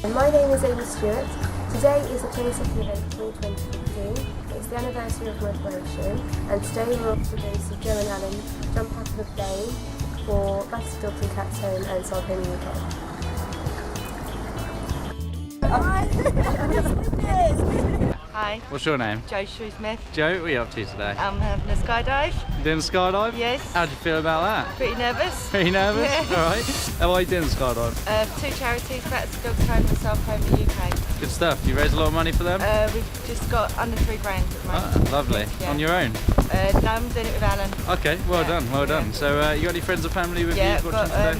My name is Amy Stewart. Today is the 22nd of April 2015. It's the anniversary of my operation, and today we're off to go see Joe and Alan jump out of a plane for Battersea Dogs and Cats Home and Sarcoma UK. Hi. What's your name? Joe Smith. Joe, what are you up to today? I'm having a skydive. You doing a skydive? Yes. How do you feel about that? Pretty nervous. Pretty nervous? Yeah. Alright. How are you doing the skydive? Two charities, Battersea Dogs Home and Sarcoma UK. Good stuff. You raised a lot of money for them? We've just got under £3 at the moment. Ah, lovely. Yeah. On your own? No, I'm doing it with Alan. Okay, well done, well done. So you got any friends or family with you watching today?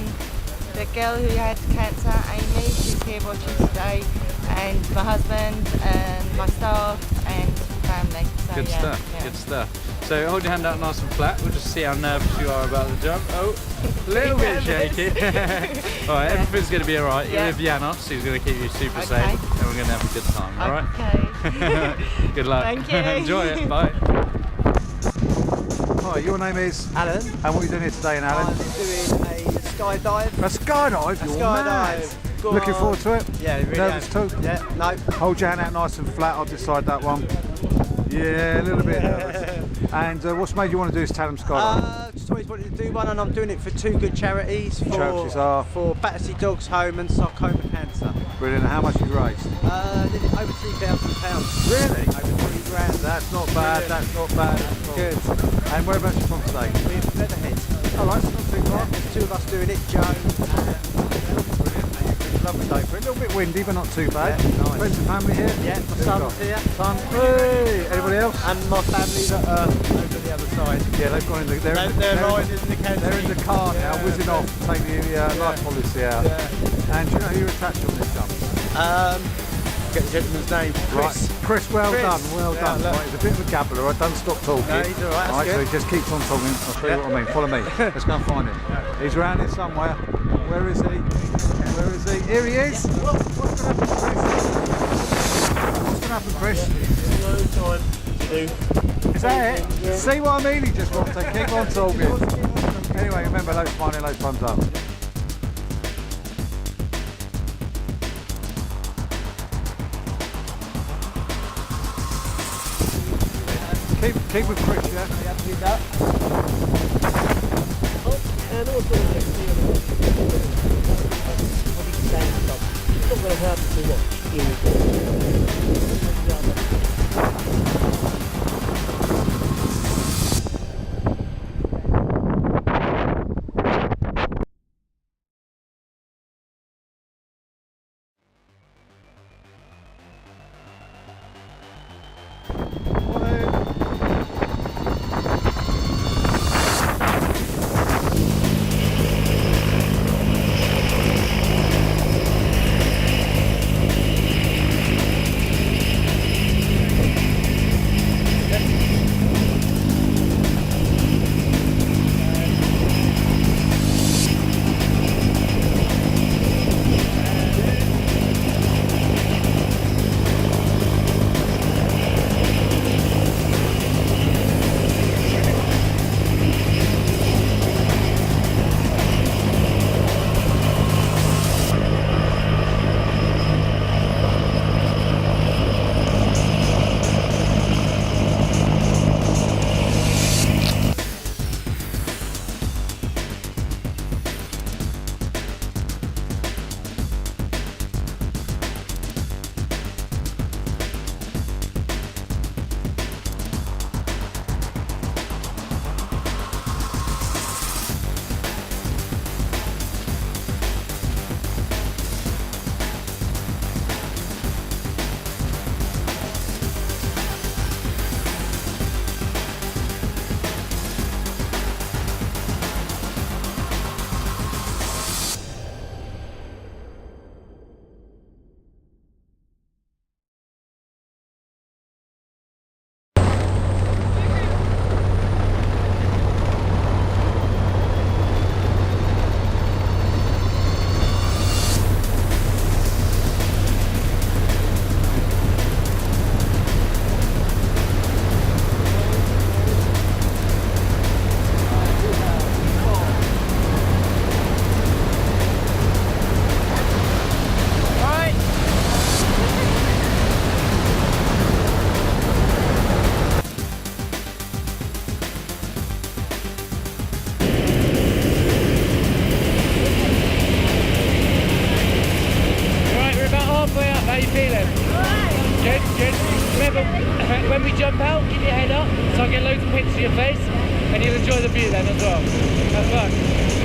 The girl who had cancer, Amy, she's here watching today, and my husband, and my staff, and family. So, Good stuff, good stuff. So hold your hand out nice and flat, we'll just see how nervous you are about the jump. Oh, a little bit shaky. Alright, everything's going to be alright. You're with Janos, who's going to keep you super safe, and we're going to have a good time, alright? Okay. Good luck. Thank you. Enjoy it, bye. Hi, your name is? Alan. And what are you doing here today, Alan? I'm doing a skydive. A skydive? You're mad. Looking forward to it? Yeah, really. Nervous too? Yeah, no. Hold your hand out nice and flat, I'll decide that one. Yeah, a little bit nervous. And what's made you want to do this Tandem skydive? Just always wanted to do one, and I'm doing it for two good charities. Charities are? For Battersea Dogs Home and Sarcoma Cancer. Brilliant. And how much have you raised? Over £3,000. Really? Over £3,000. That's not bad, that's not bad. Good. And whereabouts are you from today? We're from Leatherhead. Alright, not too far. There's two of us doing it, Joe. Lovely day for it. A little bit windy, but not too bad. Yeah, nice. Friends and family here? Yeah, my son's here. Son. Hey! Anybody else? And my family that are over the other side. Yeah, they've gone in the... They're riding in the canteen. They're in the car now, whizzing off, taking the life policy out. Yeah. And do you know who you're attached on this jump? Get the gentleman's name. Chris. Right. Chris, well done, well Yeah, done. look. Right, he's a bit of a gabbler, right? Don't stop talking. No, he's all right, that's Right, so good. he just keeps on talking. I'll show you what I mean. Follow me. Let's go and find him. He's around here somewhere. Where is he? Where is he? Here he is. What's going to happen, Chris? What's going to happen, Chris? Is that it? Yeah. See what I mean? He just wants to keep on talking. Anyway, remember, loads smiling, loads thumbs up. Keep with Chris, yeah? Yeah, do that. Oh, and also what you can say stop. It's not going to hurt too much. when we jump out, keep your head up so I get loads of pictures of your face, and you'll enjoy the view then as well. Have fun.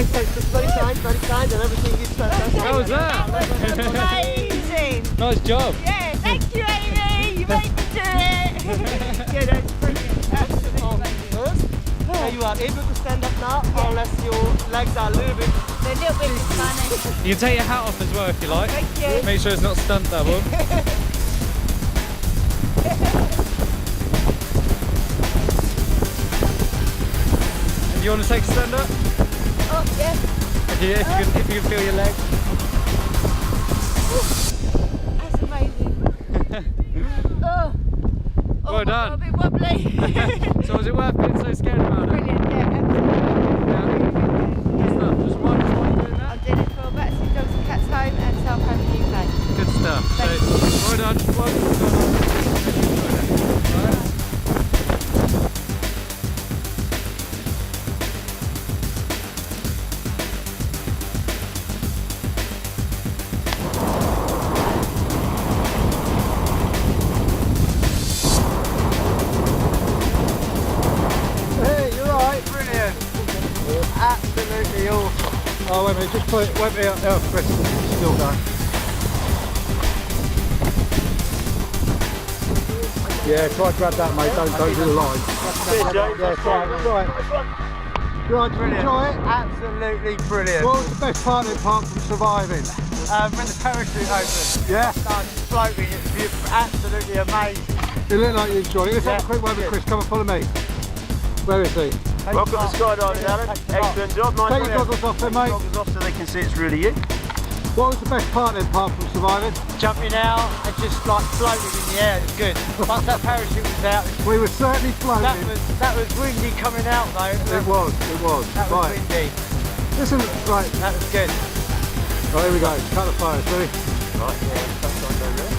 Thanks, that's very kind, and everything is fantastic. How was that? Amazing. Nice job. Yeah, thank you, Amy. You made me do it. Yeah, that's brilliant. Absolutely. First, you are able to stand up now, unless your legs are a little bit. They're a little bit funny. You can take your hat off as well if you like. Thank you. Make sure it's not stunt double. And you want to take a stand up? Oh, yeah. If you can feel your legs. That's amazing. Oh. Well done. A bit wobbly. So was it worth being so scared about it? Brilliant, yeah, absolutely. Good stuff. Just why doing I that? did it for Battersea Dogs and Cats Home and Sarcoma UK. Good stuff. Thank So well done. Hey, you're right, brilliant. Absolutely awesome. Oh, wait a minute, just put it, wait a minute, oh, Chris, still going. Yeah, try to grab that, mate, don't do the line. Yeah, try. Right, did you enjoy it? Absolutely brilliant. What was the best part apart from surviving? When the parachute opened, Yeah? started floating, it's absolutely amazing. It looked like you enjoyed it. Let's have a Yeah. quick word with Chris, come and follow me. Where is he? Welcome to Skydiving, Alan. Excellent job. Nice Take one. your goggles off then, mate. Goggles off so they can see it's really you. What was the best part then apart from surviving? Jumping out and just like floating in the air, it was good. Once that parachute was out, We were certainly floating. that was windy coming out though. It was. That was Right. windy. Listen, right. That was good. Oh, here we go. Cut the fire, ready? Right, yeah, that's not going there.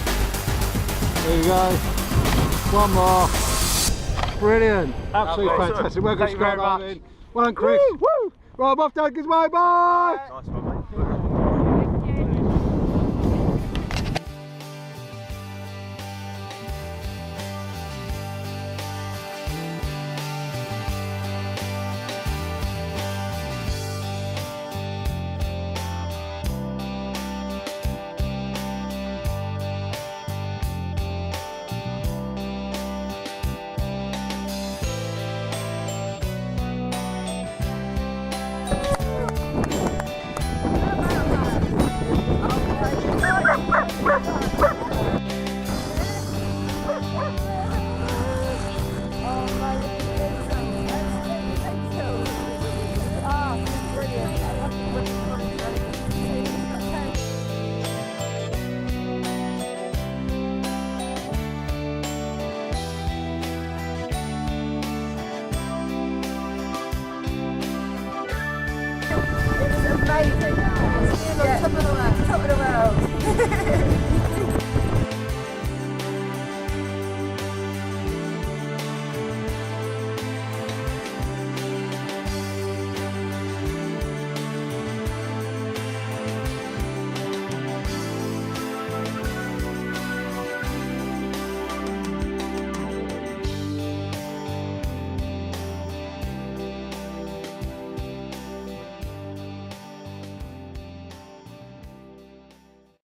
There you go. One more. Brilliant. Absolutely Lovely. fantastic. Welcome Thank to you very Skydive. much. Well done, Chris. Woo! Right, I'm off, Dad. Goodbye. Bye. Nice one, mate. Amazing. It's on top of the world. Top of the world.